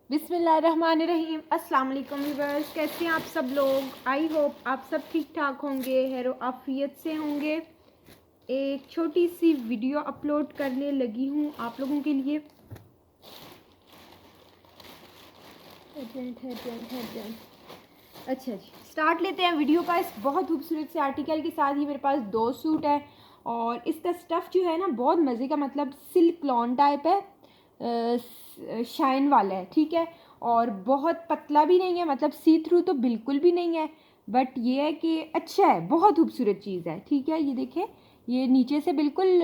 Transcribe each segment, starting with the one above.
बिस्मिल्लाहिर्रहमानिर्रहीम। अस्सलाम वालेकुम व्यूअर्स, कैसे हैं आप सब लोग। आई होप आप सब ठीक ठाक होंगे, हैरो आफियत से होंगे। एक छोटी सी वीडियो अपलोड करने लगी हूँ आप लोगों के लिए। अच्छा जी, स्टार्ट लेते हैं वीडियो का। इस बहुत खूबसूरत से आर्टिकल के साथ ही मेरे पास 2 सूट है और इसका स्टफ़ जो है ना बहुत मज़े का, मतलब सिल्क लॉन टाइप है, शाइन वाला है, ठीक है। और बहुत पतला भी नहीं है, मतलब सी थ्रू तो बिल्कुल भी नहीं है, बट ये है कि अच्छा है, बहुत खूबसूरत चीज़ है, ठीक है। ये देखें, ये नीचे से बिल्कुल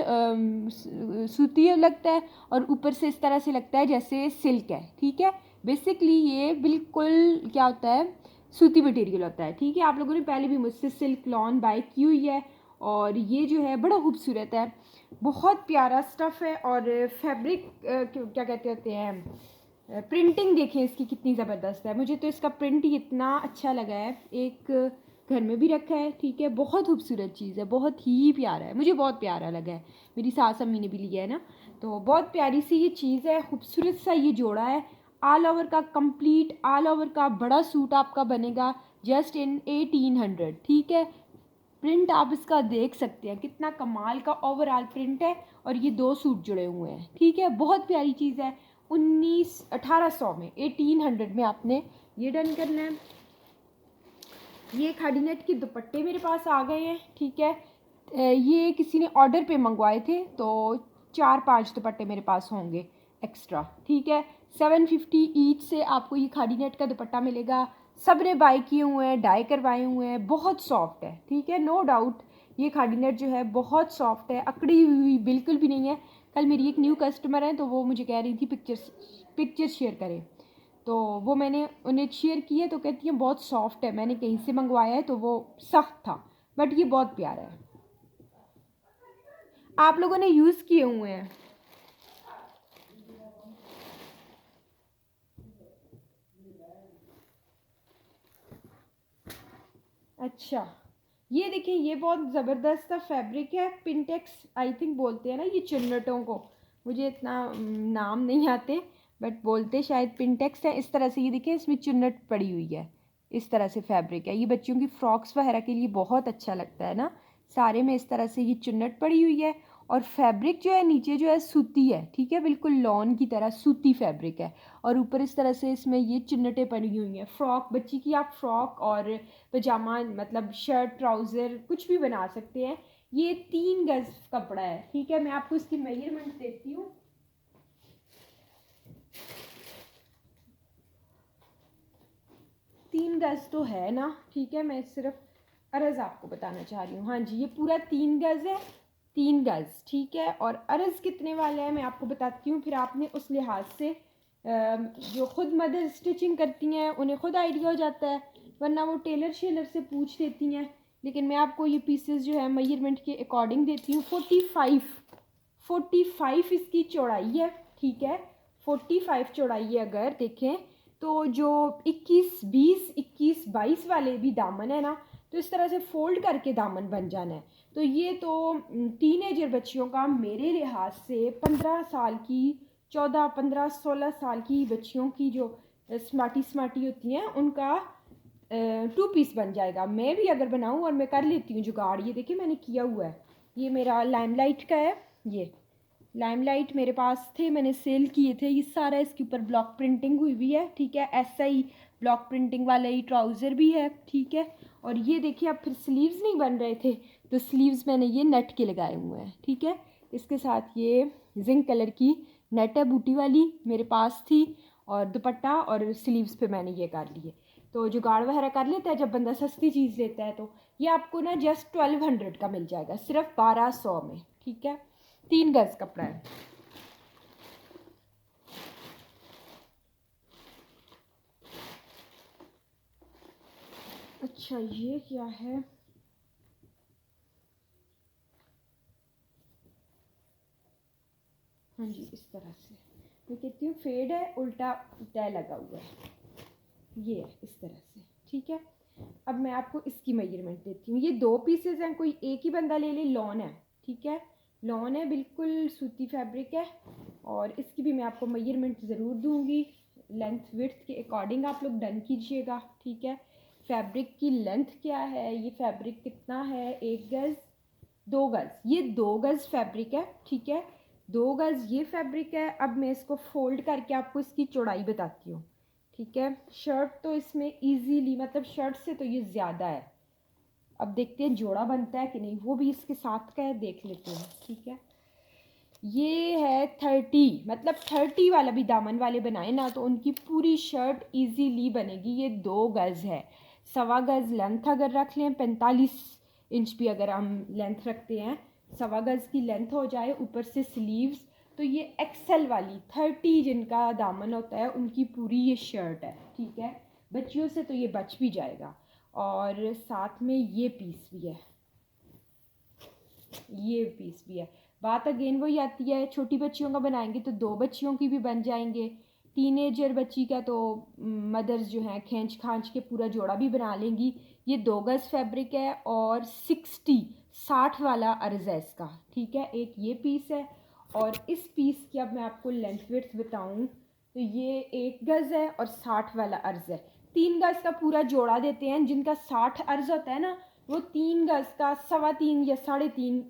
सूती लगता है और ऊपर से इस तरह से लगता है जैसे सिल्क है, ठीक है। बेसिकली ये बिल्कुल क्या होता है, सूती मटेरियल होता है, ठीक है। आप लोगों ने पहले भी मुझसे सिल्क लॉन बाय की हुई है और ये जो है बड़ा खूबसूरत है, बहुत प्यारा स्टफ़ है। और फैब्रिक क्या कहते होते हैं, प्रिंटिंग देखें इसकी कितनी ज़बरदस्त है। मुझे तो इसका प्रिंट ही इतना अच्छा लगा है, एक घर में भी रखा है, ठीक है। बहुत खूबसूरत चीज़ है, बहुत ही प्यारा है, मुझे बहुत प्यारा लगा है। मेरी सास अम्मी ने भी लिया है ना, तो बहुत प्यारी सी ये चीज़ है, खूबसूरत सा ये जोड़ा है। ऑल ओवर का कंप्लीट ऑल ओवर का बड़ा सूट आपका बनेगा जस्ट इन 1800, ठीक है। प्रिंट आप इसका देख सकते हैं, कितना कमाल का ओवरऑल प्रिंट है और ये 2 सूट जुड़े हुए हैं, ठीक है। बहुत प्यारी चीज़ है। 1800 में, 1800 में आपने ये डन करना है। ये खादी नेट के दुपट्टे मेरे पास आ गए हैं, ठीक है। ये किसी ने ऑर्डर पे मंगवाए थे, तो 4-5 दुपट्टे मेरे पास होंगे एक्स्ट्रा, ठीक है। 750 ईच से आपको ये खादी नेट का दुपट्टा मिलेगा। सब ने बाय किए हुए हैं, डाई करवाए हुए हैं, बहुत सॉफ्ट है, ठीक है। नो डाउट ये खादी नेट जो है बहुत सॉफ्ट है, अकड़ी हुई बिल्कुल भी नहीं है। कल मेरी एक न्यू कस्टमर है, तो वो मुझे कह रही थी पिक्चर्स शेयर करें, तो वो मैंने उन्हें शेयर किए, तो कहती है बहुत सॉफ्ट है, मैंने कहीं से मंगवाया है तो वो सख्त था, बट ये बहुत प्यारा है, आप लोगों ने यूज़ किए हुए हैं। अच्छा, ये देखिए, ये बहुत ज़बरदस्त सा फैब्रिक है, पिंटेक्स आई थिंक बोलते हैं ना ये चुन्नटों को, मुझे इतना नाम नहीं आते, बट बोलते शायद पिंटेक्स है। इस तरह से ये देखिए, इसमें चुन्नट पड़ी हुई है, इस तरह से फैब्रिक है। ये बच्चों की फ्रॉक्स वगैरह के लिए बहुत अच्छा लगता है ना, सारे में इस तरह से ये चुन्नट पड़ी हुई है। और फैब्रिक जो है नीचे जो है सूती है, ठीक है, बिल्कुल लॉन की तरह सूती फैब्रिक है। और ऊपर इस तरह से इसमें ये चुन्नटें पड़ी हुई हैं। फ्रॉक बच्ची की आप फ्रॉक और पजामा, मतलब शर्ट ट्राउज़र कुछ भी बना सकते हैं। ये 3 गज कपड़ा है, ठीक है। मैं आपको इसकी मेजरमेंट देती हूँ। 3 गज तो है ना, ठीक है। मैं सिर्फ अर्ज़ आपको बताना चाह रही हूँ। हाँ जी, ये पूरा 3 गज है, 3 गज, ठीक है। और अर्ज़ कितने वाला है मैं आपको बताती हूँ, फिर आपने उस लिहाज से जो ख़ुद मदर स्टिचिंग करती हैं उन्हें ख़ुद आइडिया हो जाता है, वरना वो टेलर शेलर से पूछ लेती हैं। लेकिन मैं आपको ये पीसेस जो है मेजरमेंट के अकॉर्डिंग देती हूँ। 45 इसकी चौड़ाई है, ठीक है। 45 चौड़ाई है। अगर देखें तो जो 21 वाले भी दामन है ना, तो इस तरह से फ़ोल्ड करके दामन बन जाना है। तो ये तो टीनेजर बच्चियों का, मेरे लिहाज से 15 साल की, 14-15-16 साल की बच्चियों की जो स्मार्टी स्मार्टी होती हैं उनका 2 पीस बन जाएगा। मैं भी अगर बनाऊँ, और मैं कर लेती हूँ जुगाड़, ये देखिए मैंने किया हुआ है। ये मेरा लाइमलाइट का है, ये लाइमलाइट मेरे पास थे, मैंने सेल किए थे। ये सारा इसके ऊपर ब्लॉक प्रिंटिंग हुई हुई है, ठीक है। ऐसा ही ब्लॉक प्रिंटिंग वाला ही ट्राउज़र भी है, ठीक है। और ये देखिए, अब फिर स्लीव्स नहीं बन रहे थे, तो स्लीव्स मैंने ये नेट के लगाए हुए हैं, ठीक है। इसके साथ ये जिंक कलर की नेट है, बूटी वाली मेरे पास थी, और दुपट्टा और स्लीव्स पे मैंने ये कर लिए। तो जुगाड़ वगैरह कर लेता है जब बंदा सस्ती चीज़ लेता है। तो ये आपको ना जस्ट 1200 का मिल जाएगा, सिर्फ 1200 में, ठीक है। 3 गज कपड़ा है। अच्छा, ये क्या है, हाँ जी, इस तरह से मैं कहती हूँ फेड है, उल्टा तय लगा हुआ है, ये है इस तरह से, ठीक है। अब मैं आपको इसकी मेजरमेंट देती हूँ। ये 2 पीसेज हैं, कोई एक ही बंदा ले ले। लॉन है, ठीक है, लॉन है, बिल्कुल सूती फैब्रिक है। और इसकी भी मैं आपको मेजरमेंट ज़रूर दूँगी, लेंथ विड्थ के अकॉर्डिंग आप लोग डन कीजिएगा, ठीक है। फैब्रिक की लेंथ क्या है, ये फैब्रिक कितना है, 1 गज़ 2 गज़, ये 2 गज़ फैब्रिक है, ठीक है। 2 गज़ ये फैब्रिक है। अब मैं इसको फोल्ड करके आपको इसकी चौड़ाई बताती हूँ, ठीक है। शर्ट तो इसमें इजीली मतलब शर्ट से तो ये ज़्यादा है। अब देखते हैं जोड़ा बनता है कि नहीं, वो भी इसके साथ का है, देख लेते हैं, ठीक है। ये है 30, मतलब 30 वाला भी दामन वाले बनाए ना तो उनकी पूरी शर्ट इजीली बनेगी। ये 2 गज़ है, 1.25 गज़ लेंथ अगर रख लें, 45 इंच भी अगर हम लेंथ रखते हैं, 1.25 गज़ की लेंथ हो जाए, ऊपर से स्लीव्स, तो ये एक्सेल वाली 30 जिनका दामन होता है उनकी पूरी ये शर्ट है, ठीक है। बच्चियों से तो ये बच भी जाएगा। और साथ में ये पीस भी है, ये पीस भी है। बात अगेन वही आती है, छोटी बच्चियों का बनाएंगे तो 2 बच्चियों की भी बन जाएंगे। टीनेजर बच्ची का तो मदर्स जो हैं खींच खांच के पूरा जोड़ा भी बना लेंगी। ये 2 गज़ फैब्रिक है और 60 वाला अर्ज़ है इसका, ठीक है। एक ये पीस है और इस पीस की अब मैं आपको लेंथ विड्थ बताऊँ तो ये 1 गज़ है और 60 वाला अर्ज़ है। 3 गज़ का पूरा जोड़ा देते हैं, जिनका 60 अर्ज़ होता है ना वो 3 गज़ का 3.25 या 3.5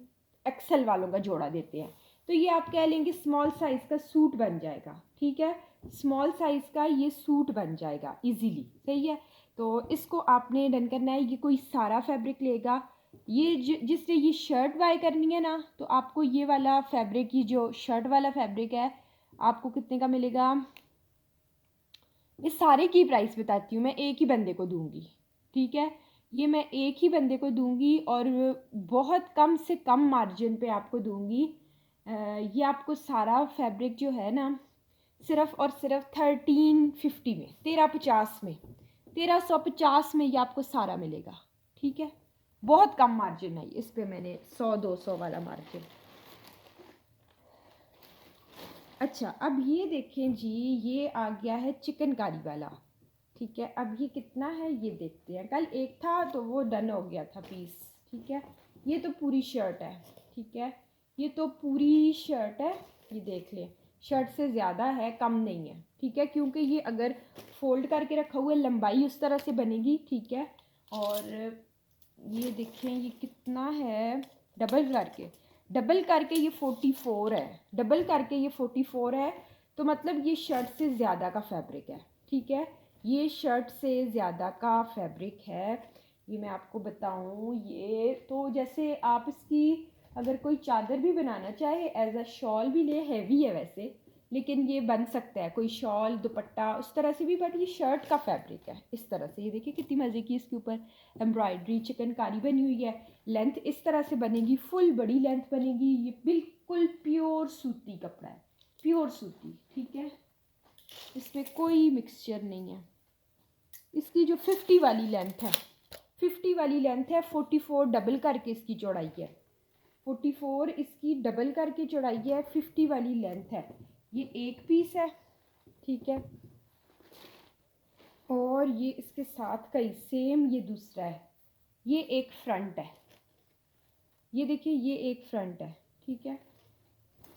एक्सेल वालों का जोड़ा देते हैं। तो ये आप कह लेंगे स्मॉल साइज़ का सूट बन जाएगा, ठीक है। स्मॉल साइज़ का ये सूट बन जाएगा इजीली, सही है। तो इसको आपने डन करना है। ये कोई सारा फैब्रिक लेगा, ये जिससे ये शर्ट बाय करनी है ना तो आपको ये वाला फैब्रिक, ये जो शर्ट वाला फैब्रिक है आपको कितने का मिलेगा, इस सारे की प्राइस बताती हूँ, मैं एक ही बंदे को दूंगी, ठीक है। ये मैं एक ही बंदे को दूंगी और बहुत कम से कम मार्जिन पे आपको दूंगी। ये आपको सारा फैब्रिक जो है ना सिर्फ और सिर्फ 1350 में, 1350 में, 1350 में ये आपको सारा मिलेगा, ठीक है। बहुत कम मार्जिन है इस पे, मैंने 100-200 वाला मार्जिन। अच्छा अब ये देखें जी, ये आ गया है चिकनकारी वाला, ठीक है। अब ये कितना है ये देखते हैं। कल एक था तो वो डन हो गया था पीस, ठीक है। ये तो पूरी शर्ट है, ठीक है। ये तो पूरी शर्ट है, ये देख लें, शर्ट से ज़्यादा है, कम नहीं है, ठीक है। क्योंकि ये अगर फोल्ड करके रखा हुआ है लंबाई उस तरह से बनेगी, ठीक है। और ये देखें ये कितना है, डबल करके ये 44 है, डबल करके ये 44 है। तो मतलब ये शर्ट से ज़्यादा का फैब्रिक है, ठीक है। ये शर्ट से ज़्यादा का फैब्रिक है। ये मैं आपको बताऊं, ये तो जैसे आप इसकी अगर कोई चादर भी बनाना चाहे एज अ शॉल भी ले, हैवी है वैसे, लेकिन ये बन सकता है कोई शॉल दुपट्टा उस तरह से भी। बट ये शर्ट का फैब्रिक है इस तरह से, ये देखिए कितनी मज़े की इसके ऊपर एम्ब्रॉयडरी चिकनकारी बनी हुई है। लेंथ इस तरह से बनेगी, फुल बड़ी लेंथ बनेगी। ये बिल्कुल प्योर सूती कपड़ा है, प्योर सूती, ठीक है। इसमें कोई मिक्सचर नहीं है। इसकी जो 50 वाली लेंथ है, 50 वाली लेंथ है, 44 डबल करके इसकी चौड़ाई है, 44 इसकी डबल करके चौड़ाई है, 50 वाली लेंथ है। ये एक पीस है, ठीक है। और ये इसके साथ का ही सेम ये दूसरा है, ये एक फ्रंट है, ये देखिए ये एक फ्रंट है, ठीक है।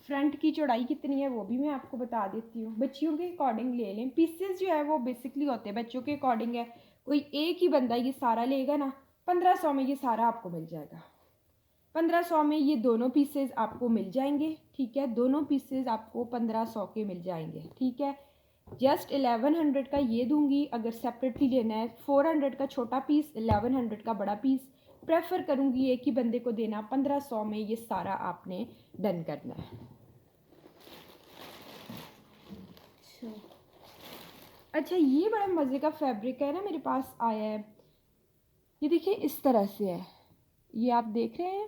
फ्रंट की चौड़ाई कितनी है वो भी मैं आपको बता देती हूँ। बच्चियों के अकॉर्डिंग ले लें, पीसेस जो है वो बेसिकली होते हैं बच्चों के अकॉर्डिंग है। कोई एक ही बंदा ये सारा लेगा ना, 1500 में ये सारा आपको मिल जाएगा। 1500 में ये दोनों पीसेस आपको मिल जाएंगे, ठीक है। दोनों पीसेस आपको 1500 के मिल जाएंगे, ठीक है। जस्ट 1100 का ये दूंगी। अगर सेपरेटली लेना है 400 का छोटा पीस, 1100 का बड़ा पीस प्रेफर करूँगी एक ही बंदे को देना। 1500 में ये सारा आपने डन करना है। अच्छा ये बड़ा मज़े का फैब्रिक है ना, मेरे पास आया है, ये देखिए इस तरह से है। ये आप देख रहे हैं,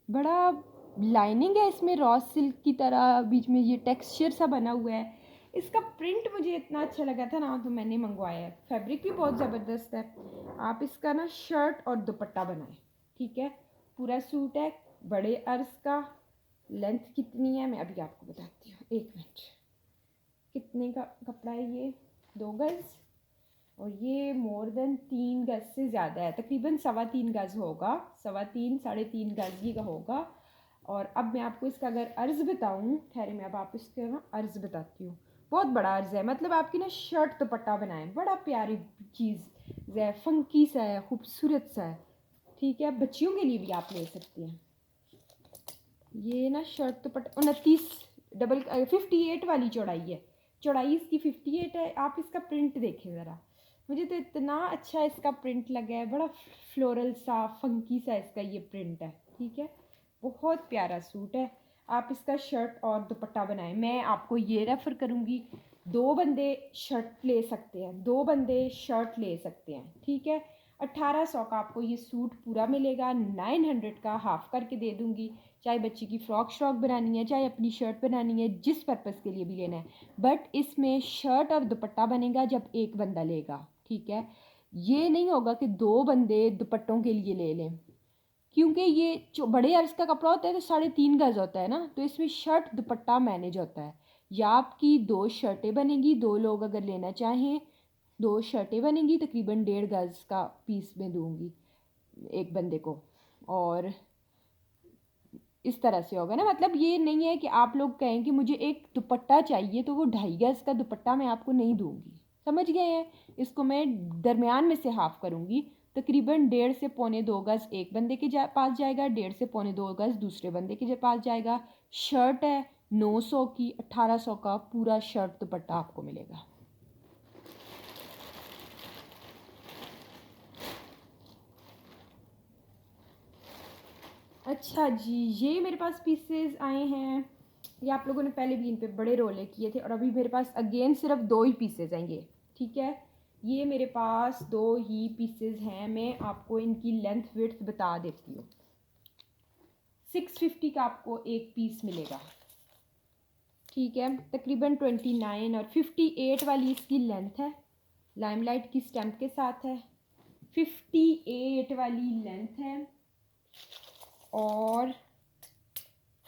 बड़ा लाइनिंग है इसमें रॉ सिल्क की तरह, बीच में ये टेक्सचर सा बना हुआ है। इसका प्रिंट मुझे इतना अच्छा लगा था ना तो मैंने मंगवाया है। फैब्रिक भी बहुत ज़बरदस्त है। आप इसका ना शर्ट और दुपट्टा बनाएं, ठीक है। पूरा सूट है, बड़े अर्ज का। लेंथ कितनी है मैं अभी आपको बताती हूँ, एक मिनट। कितने का कपड़ा है ये, 2 गज़, और ये मोर देन 3 गज़ से ज़्यादा है, तकरीबन 3.25 गज़ होगा, 3.25 3.5 गज़ ही का होगा। और अब मैं आपको इसका अगर अर्ज़ बताऊँ, ठहरे मैं अब आप इसका ना अर्ज़ बताती हूँ। बहुत बड़ा अर्ज़ है, मतलब आपकी ना शर्ट दुपट्टा बनाएं, बड़ा प्यारी चीज़ है, फंकी सा है, खूबसूरत सा है, ठीक है। बच्चियों के लिए भी आप ले सकती हैं। ये ना शर्ट दुपट्टा 58 वाली चौड़ाई है, चौड़ाई इसकी 58 है। आप इसका प्रिंट देखें ज़रा, मुझे तो इतना अच्छा इसका प्रिंट लगा है, बड़ा फ्लोरल सा फंकी सा इसका ये प्रिंट है, ठीक है। बहुत प्यारा सूट है, आप इसका शर्ट और दुपट्टा बनाएं। मैं आपको ये रेफ़र करूँगी, 2 बंदे शर्ट ले सकते हैं, 2 बंदे शर्ट ले सकते हैं, ठीक है। 1800 का आपको ये सूट पूरा मिलेगा, 900 का हाफ़ करके दे दूँगी। चाहे बच्ची की फ़्रॉक श्रॉक बनानी है, चाहे अपनी शर्ट बनानी है, जिस पर्पज़ के लिए भी लेना है, बट इसमें शर्ट और दुपट्टा बनेगा जब एक बंदा लेगा, ठीक है। ये नहीं होगा कि 2 बंदे दुपट्टों के लिए ले लें, क्योंकि ये जो बड़े अर्ज़ का कपड़ा होता है तो 3.5 गज़ होता है ना, तो इसमें शर्ट दुपट्टा मैनेज होता है। या आपकी 2 शर्टें बनेंगी, 2 लोग अगर लेना चाहें 2 शर्टें बनेंगी, तकरीबन 1.5 गज़ का पीस में दूँगी एक बंदे को। और इस तरह से होगा ना, मतलब ये नहीं है कि आप लोग कहें कि मुझे एक दुपट्टा चाहिए तो वो 2.5 गज़ का दुपट्टा मैं आपको नहीं दूंगी, समझ गए हैं। इसको मैं दरमियान में से हाफ़ करूंगी, तकरीबन 1.5 से पौने 2 गज़ एक बंदे के पास जाएगा, 1.5 से पौने 2 गज़ दूसरे बंदे के पास जाएगा। शर्ट है 900 की, 1800 का पूरा शर्ट दुपट्टा आपको मिलेगा। अच्छा जी, ये मेरे पास पीसेस आए हैं, ये आप लोगों ने पहले भी इन पे बड़े रोले किए थे, और अभी मेरे पास अगेन सिर्फ 2 ही पीसेस हैं ये, ठीक है। ये मेरे पास 2 ही पीसेस हैं, मैं आपको इनकी लेंथ विड्थ बता देती हूँ। 650 का आपको एक पीस मिलेगा, ठीक है। तकरीबन 29 और 58 वाली इसकी लेंथ है, लाइमलाइट की स्टैम्प के साथ है। 58 वाली लेंथ है और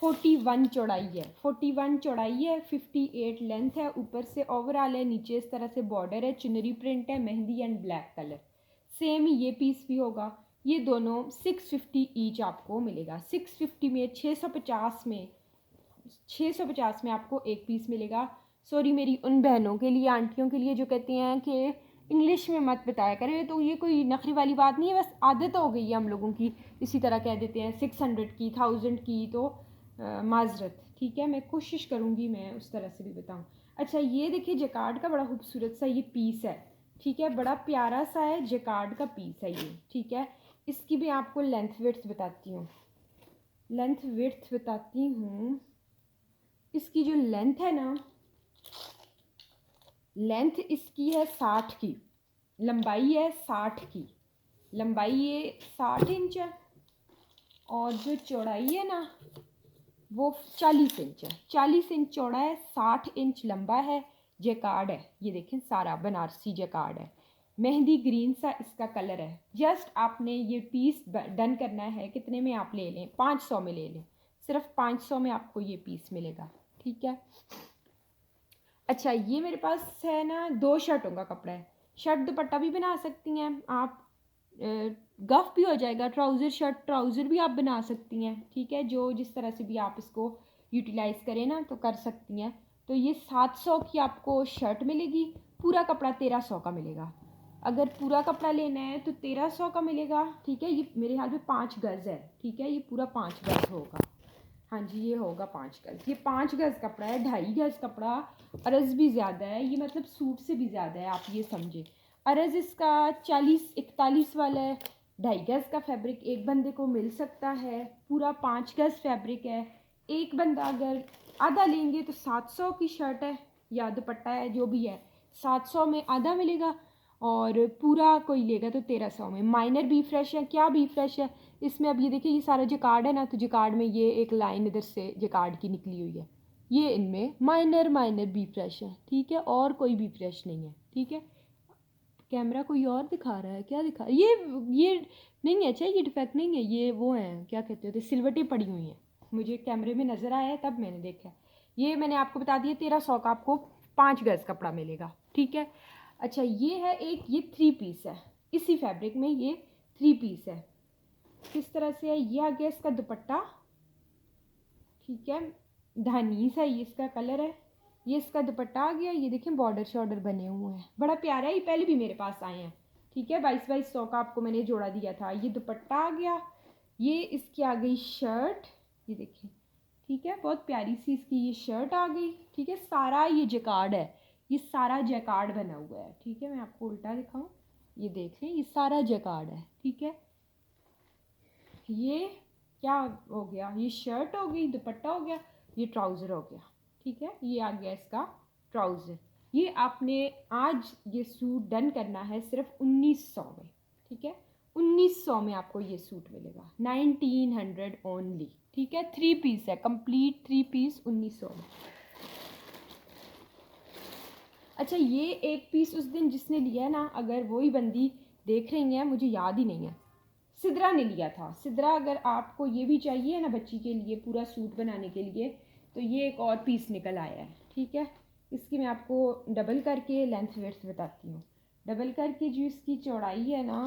41 चौड़ाई है, 41 चौड़ाई है, 58 लेंथ है, ऊपर से ओवरऑल है, नीचे इस तरह से बॉर्डर है, चुनरी प्रिंट है, mehndi and black colour. Same ये पीस भी होगा। ये दोनों 650 ईच आपको मिलेगा। 650 में 650 में आपको एक पीस मिलेगा। सॉरी मेरी उन बहनों के लिए, आंटियों के लिए जो कहती हैं कि इंग्लिश में मत बताया करें, तो ये कोई नखरी वाली बात नहीं है, बस आदत हो गई है हम लोगों की, इसी तरह कह देते हैं 600 की, 1000 की, तो माजरत, ठीक है। मैं कोशिश करूँगी मैं उस तरह से भी बताऊँ। अच्छा ये देखिए, जैकार्ड का बड़ा खूबसूरत सा ये पीस है, ठीक है, बड़ा प्यारा सा है, जैकार्ड का पीस है ये, ठीक है। इसकी भी आपको लेंथ विड्थ बताती हूँ, इसकी जो लेंथ है ना, लेंथ इसकी है 60 की, लंबाई है 60 की, लंबाई ये 60 इंच है, और जो चौड़ाई है ना वो 40 इंच है। 40 इंच चौड़ा है, 60 इंच लंबा है, जैकार्ड है, ये देखें सारा बनारसी जैकार्ड है, मेहंदी ग्रीन सा इसका कलर है। जस्ट आपने ये पीस डन करना है, कितने में आप ले लें, 500 में ले लें, सिर्फ 500 में आपको ये पीस मिलेगा, ठीक है। अच्छा ये मेरे पास है ना 2 शर्टों का कपड़ा है, शर्ट दुपट्टा भी बना सकती हैं आप, गफ भी हो जाएगा, ट्राउज़र शर्ट ट्राउज़र भी आप बना सकती हैं, ठीक है। जो जिस तरह से भी आप इसको यूटिलाइज़ करें ना तो कर सकती हैं। तो ये 700 की आपको शर्ट मिलेगी, पूरा कपड़ा 1300 का मिलेगा। अगर पूरा कपड़ा लेना है तो 1300 का मिलेगा, ठीक है। ये मेरे ख्याल में 5 गज़ है, ठीक है, ये पूरा 5 गज़ होगा, हाँ जी ये होगा 5 गज़। ये 5 गज़ कपड़ा है, 2.5 गज़ कपड़ा, अर्ज़ भी ज़्यादा है, ये मतलब सूट से भी ज़्यादा है, आप ये समझे। अर्ज़ इसका 40-41 वाला है, 2.5 गज़ का फैब्रिक एक बंदे को मिल सकता है, पूरा 5 गज़ फैब्रिक है। एक बंदा अगर आधा लेंगे तो 700 की शर्ट है या दुपट्टा है जो भी है, 700 में आधा मिलेगा, और पूरा कोई लेगा तो 1300 में। माइनर बी फ्रेश है, क्या बी फ्रेश है इसमें, अब ये देखिए ये सारा जैकार्ड है ना, तो जैकार्ड में ये एक लाइन इधर से जैकार्ड की निकली हुई है, ये इनमें माइनर बी फ्रेश है, ठीक है, और कोई बी फ्रेश नहीं है, ठीक है। कैमरा कोई और दिखा रहा है, क्या दिखा, ये नहीं है, अच्छा ये डिफेक्ट नहीं है, ये वो है क्या कहते होते, सिलवटें पड़ी हुई हैं, मुझे कैमरे में नज़र आया है तब मैंने देखा। ये मैंने आपको बता दिया 1300 का आपको 5 गज़ कपड़ा मिलेगा, ठीक है। अच्छा ये है एक, ये 3 पीस है, इसी फैब्रिक में ये 3 पीस है, किस तरह से है, ये आ गया इसका दुपट्टा, ठीक है, धानी सा ये इसका कलर है, ये इसका दुपट्टा आ गया। ये देखें बॉर्डर शॉर्डर बने हुए हैं, बड़ा प्यारा है। ये पहले भी मेरे पास आए हैं, ठीक है। 2200 का आपको मैंने जोड़ा दिया था। ये दुपट्टा आ गया। ये इसकी आ गई शर्ट, ये देखें, ठीक है। बहुत प्यारी सी इसकी ये शर्ट आ गई, ठीक है। सारा ये जैकार्ड है, ये सारा जैकार्ड बना हुआ है, ठीक है। मैं आपको उल्टा दिखाऊं, ये देख लें, ये सारा जैकार्ड है, ठीक है। ये क्या हो गया, ये शर्ट हो गई, दुपट्टा हो गया, ये ट्राउज़र हो गया, ठीक है। ये आ गया इसका ट्राउज़र। ये आपने आज ये सूट डन करना है सिर्फ 1900 में, ठीक है। 1900 में आपको ये सूट मिलेगा, 1900 ओनली, ठीक है। 3 पीस है, कंप्लीट 3 पीस 1900 में। अच्छा, ये एक पीस उस दिन जिसने लिया है ना, अगर वही बंदी देख रही हैं, मुझे याद ही नहीं है, सिद्रा ने लिया था। सिद्रा, अगर आपको ये भी चाहिए ना बच्ची के लिए पूरा सूट बनाने के लिए, तो ये एक और पीस निकल आया है, ठीक है। इसकी मैं आपको डबल करके लेंथ वेड्थ बताती हूँ। डबल करके जो इसकी चौड़ाई है ना,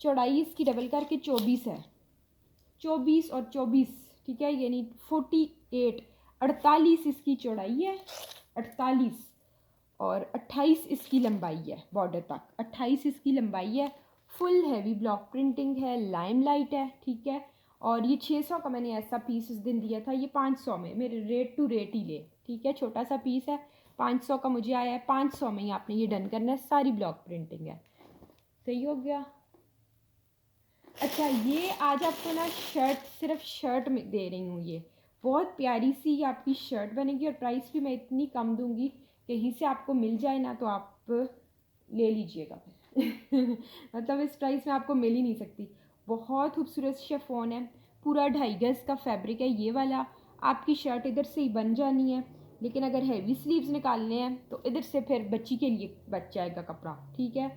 चौड़ाई इसकी डबल करके 24 है, 24 और 24, ठीक है, यानी 48, 48 इसकी चौड़ाई है, 48, और 28 इसकी लंबाई है, बॉर्डर तक 28 इसकी लंबाई है। फुल हैवी ब्लॉक प्रिंटिंग है, लाइम लाइट है, ठीक है। और ये 600 का मैंने ऐसा पीस उस दिन दिया था, ये 500 में, मेरे रेट टू रेट ही ले, ठीक है। छोटा सा पीस है, 500 का मुझे आया है, 500 में ही आपने ये डन करना है। सारी ब्लॉक प्रिंटिंग है, सही हो गया। अच्छा, ये आज आपको ना शर्ट, सिर्फ शर्ट में दे रही हूँ। ये बहुत प्यारी सी आपकी शर्ट बनेगी, और प्राइस भी मैं इतनी कम दूँगी, कहीं से आपको मिल जाए ना तो आप ले लीजिएगा मतलब इस प्राइस में आपको मिल ही नहीं सकती। बहुत खूबसूरत शिफॉन है, पूरा 2.5 गज का फैब्रिक है ये वाला। आपकी शर्ट इधर से ही बन जानी है, लेकिन अगर हैवी स्लीव्स निकालने हैं तो इधर से फिर बच्ची के लिए बच जाएगा कपड़ा, ठीक है।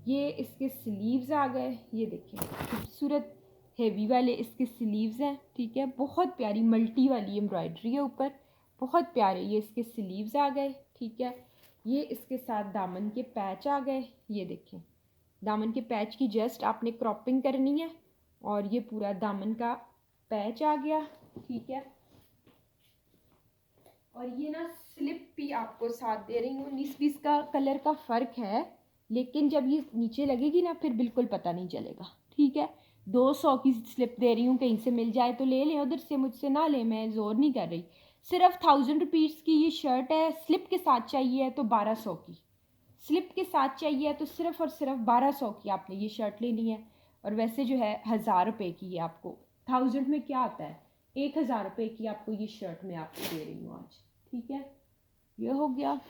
ये इसके स्लीव्स आ गए, ये देखिए खूबसूरत हेवी वाले इसके स्लीव्स हैं, ठीक है। बहुत प्यारी मल्टी वाली एम्ब्रॉयडरी है ऊपर, बहुत प्यारे ये इसके स्लीव्स आ गए, ठीक है। ये इसके साथ दामन के पैच आ गए, ये देखें, दामन के पैच की जस्ट आपने क्रॉपिंग करनी है, और ये पूरा दामन का पैच आ गया, ठीक है। और ये ना स्लिप भी आपको साथ दे रही हूँ। 19-20 का कलर का फ़र्क है, लेकिन जब ये नीचे लगेगी ना फिर बिल्कुल पता नहीं चलेगा, ठीक है। 200 की स्लिप दे रही हूँ, कहीं से मिल जाए तो ले लें, उधर से मुझसे ना लें, मैं ज़ोर नहीं कर रही। सिर्फ 1000 रुपीज़ की ये शर्ट है। स्लिप के साथ चाहिए है तो 1200 की, स्लिप के साथ चाहिए तो सिर्फ और सिर्फ 1200 की आपने ये शर्ट लेनी है। और वैसे जो है 1000 रुपये की है, आपको 1000 में क्या आता है, 1000 रुपये की आपको ये शर्ट मैं आपको दे रही हूँ आज, ठीक है। ये हो गया।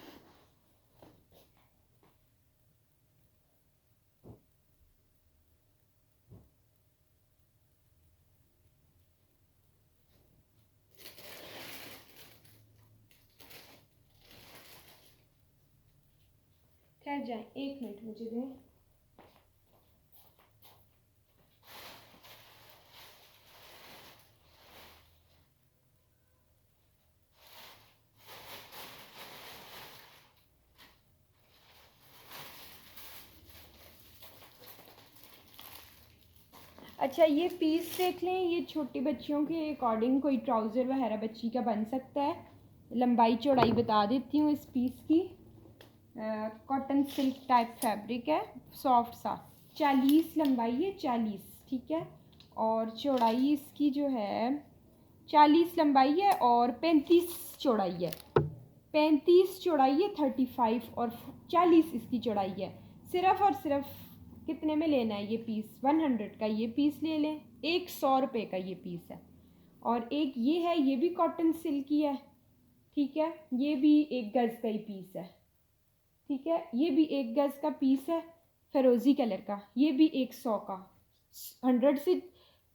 ठहर जाए, 1 मिनट मुझे दें। अच्छा, ये पीस देख लें, ये छोटी बच्चियों के अकॉर्डिंग कोई ट्राउज़र वगैरह बच्ची का बन सकता है। लंबाई चौड़ाई बता देती हूँ इस पीस की। कॉटन सिल्क टाइप फैब्रिक है, सॉफ्ट सा। 40 लंबाई है, 40, ठीक है। और चौड़ाई इसकी जो है 40 लंबाई है, और 35 चौड़ाई है, 35 चौड़ाई है, 35 और 40 इसकी चौड़ाई है। सिर्फ और सिर्फ कितने में लेना है ये पीस, 100 का ये पीस ले लें, 100 रुपये का ये पीस है। और एक ये है, ये भी कॉटन सिल्क की है, ठीक है। ये भी 1 गज का ही पीस है, ठीक है। ये भी 1 गज का पीस है, फिरोज़ी कलर का। ये भी 100 का, 100 से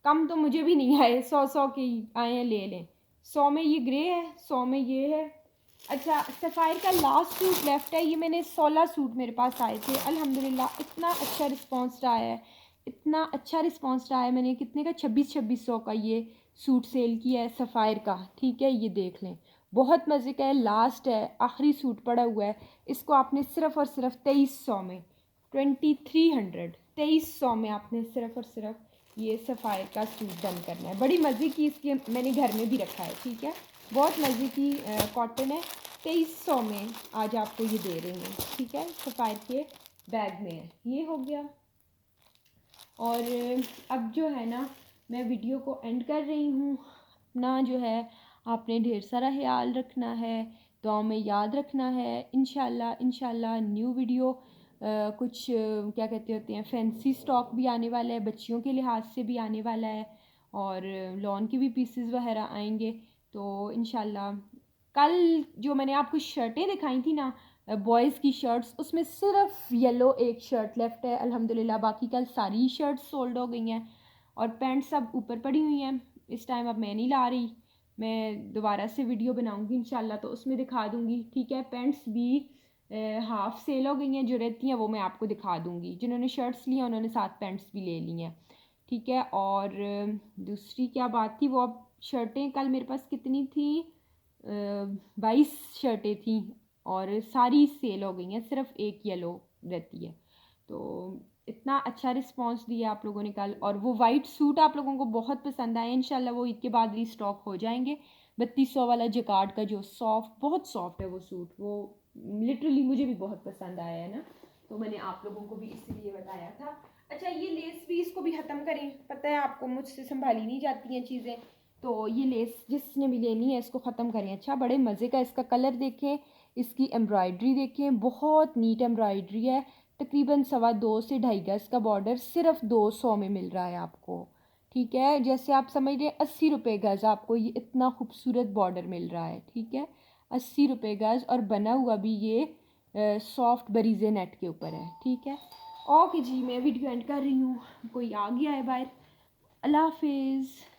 कम तो मुझे भी नहीं आए, 100 के ही आए हैं, ले लें। 100 में ये ग्रे है, 100 में ये है। अच्छा, सफ़ायर का लास्ट सूट लेफ़्ट है। ये मैंने 16 सूट मेरे पास आए थे, अल्हम्दुलिल्लाह इतना अच्छा रिस्पांस रहा है, इतना अच्छा रिस्पांस रहा है। मैंने कितने का 2600 का ये सूट सेल किया है सफ़ायर का, ठीक है। ये देख लें, बहुत मज़े का है, लास्ट है, आखिरी सूट पड़ा हुआ है। इसको आपने सिर्फ़ और सिर्फ 2300 में, 2300, 2300 में आपने सिर्फ़ और सिर्फ ये सफ़ायर का सूट डन करना है। बड़ी मज़े की इसकी मैंने घर में भी रखा है, ठीक है। बहुत मज़े की कॉटन है, 2300 में आज आपको ये दे रही हैं, ठीक है। सफ़ायर के बैग में है, ये हो गया। और अब जो है ना मैं वीडियो को एंड कर रही हूँ। अपना जो है आपने ढेर सारा ख्याल रखना है, दुआ में याद रखना है। इंशाल्लाह न्यू वीडियो कुछ क्या कहते होते हैं, फैंसी स्टॉक भी आने वाला है, बच्चियों के लिहाज से भी आने वाला है, और लॉन के भी पीसेस वगैरह आएंगे। तो इंशाल्लाह कल जो मैंने आपको शर्टें दिखाई थी ना, बॉयज़ की शर्ट्स, उसमें सिर्फ येलो एक शर्ट लेफ़्ट है अल्हम्दुलिल्लाह, बाकी कल सारी शर्ट्स सोल्ड हो गई हैं। और पैंट सब ऊपर पड़ी हुई हैं, इस टाइम अब मैं नहीं ला रही, मैं दोबारा से वीडियो बनाऊंगी इंशाल्लाह तो उसमें दिखा दूंगी, ठीक है। पैंट्स भी हाफ़ सेल हो गई हैं, जो रहती हैं वो मैं आपको दिखा दूंगी। जिन्होंने शर्ट्स ली हैं उन्होंने साथ पैंट्स भी ले ली हैं, ठीक है। और दूसरी क्या बात थी, वो अब शर्टें कल मेरे पास कितनी थी, 22 शर्टें थी और सारी सेल हो गई हैं, सिर्फ एक येलो रहती है। तो इतना अच्छा रिस्पांस दिया आप लोगों ने कल, और वो वाइट सूट आप लोगों को बहुत पसंद आए। इंशाल्लाह वो ईद के बाद रीस्टॉक हो जाएंगे। 3200 वाला जकार्ड का जो सॉफ्ट, बहुत सॉफ्ट है वो सूट, वो लिटरली मुझे भी बहुत पसंद आया है ना, तो मैंने आप लोगों को भी इसलिए बताया था। अच्छा ये लेस भी, इसको भी ख़त्म करें, पता है आपको मुझसे संभाली नहीं जाती हैं चीज़ें, तो ये लेस जिसने भी लेनी है इसको ख़त्म करें। अच्छा बड़े मज़े का इसका कलर देखें, इसकी एम्ब्रॉयडरी देखें, बहुत नीट एम्ब्रॉयडरी है। तकरीबन 2.25 से 2.5 गज का बॉर्डर सिर्फ 200 में मिल रहा है आपको, ठीक है। जैसे आप समझ रहे 80 रुपये गज़ आपको ये इतना खूबसूरत बॉर्डर मिल रहा है, ठीक है। 80 रुपये गज़, और बना हुआ भी ये सॉफ्ट बरीजे नेट के ऊपर है, ठीक है। ओके जी, मैं वीडियो एंड कर रही हूँ, कोई आ गया है बाहर। अल्लाह हाफिज़।